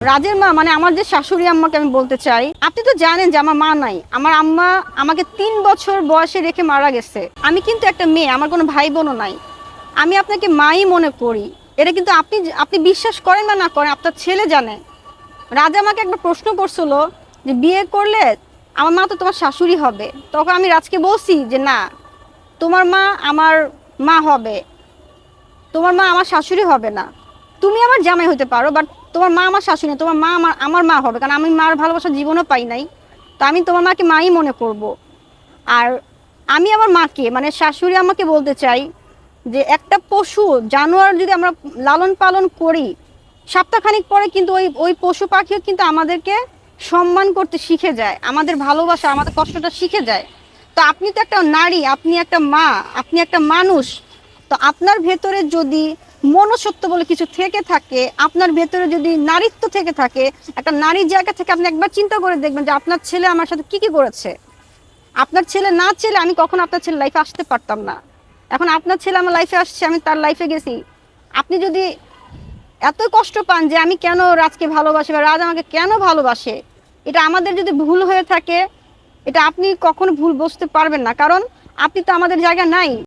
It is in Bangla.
রাজের মা মানে আমার যে শাশুড়ি আম্মাকে আমি বলতে চাই, আপনি তো জানেন যে আমার মা নাই। আমার আম্মা আমাকে 3 বছর বয়সে রেখে মারা গেছে। আমি কিন্তু একটা মেয়ে, আমার কোনো ভাই বোনও নাই। আমি আপনাকে মাই মনে করি। এটা কিন্তু আপনি আপনি বিশ্বাস করেন বা না করেন, আপনার ছেলে জানে। রাজা আমাকে একটা প্রশ্ন করছিল যে বিয়ে করলে আমার মা তো তোমার শাশুড়ি হবে। তখন আমি রাজকে বলছি যে না, তোমার মা আমার মা হবে, তোমার মা আমার শাশুড়ি হবে না। তুমি আমার জামাই হতে পারো, বাট তোমার মা আমার শাশুড়ি না, তোমার মা আমার মা হবে, কারণ আমি মার ভালোবাসা জীবনও পাই নাই। তো আমি তোমার মাকে মাই মনে করব। আর আমি আমার মাকে মানে শাশুড়ি আমাকে বলতে চাই যে একটা পশু জানোয়ার যদি আমরা লালন পালন করি, সপ্তাহখানিক পরে কিন্তু ওই ওই পশু পাখিও কিন্তু আমাদেরকে সম্মান করতে শিখে যায়, আমাদের ভালোবাসা আমাদের কষ্টটা শিখে যায়। তো আপনি তো একটা নারী, আপনি একটা মা, আপনি একটা মানুষ। তো আপনার ভেতরে যদি মনুষ্যত্ব বলে কিছু থেকে থাকে, আপনার ভেতরে যদি নারীত্ব থেকে থাকে, একটা নারীর জায়গা থেকে আপনি একবার চিন্তা করে দেখবেন যে আপনার ছেলে আমার সাথে কি কি করেছে। আপনার ছেলে না ছেলে আমি কখনো আপনার ছেলে লাইফে আসতে পারতাম না। এখন আপনার ছেলে আমার লাইফে আসছে, আমি তার লাইফে গেছি। আপনি যদি এত কষ্ট পান যে আমি কেন রাজকে ভালোবাসি বা রাজ আমাকে কেন ভালোবাসে, এটা আমাদের যদি ভুল হয়ে থাকে, এটা আপনি কখনো ভুল বুঝতে পারবেন না, কারণ আপনি তো আমাদের জায়গা নাই।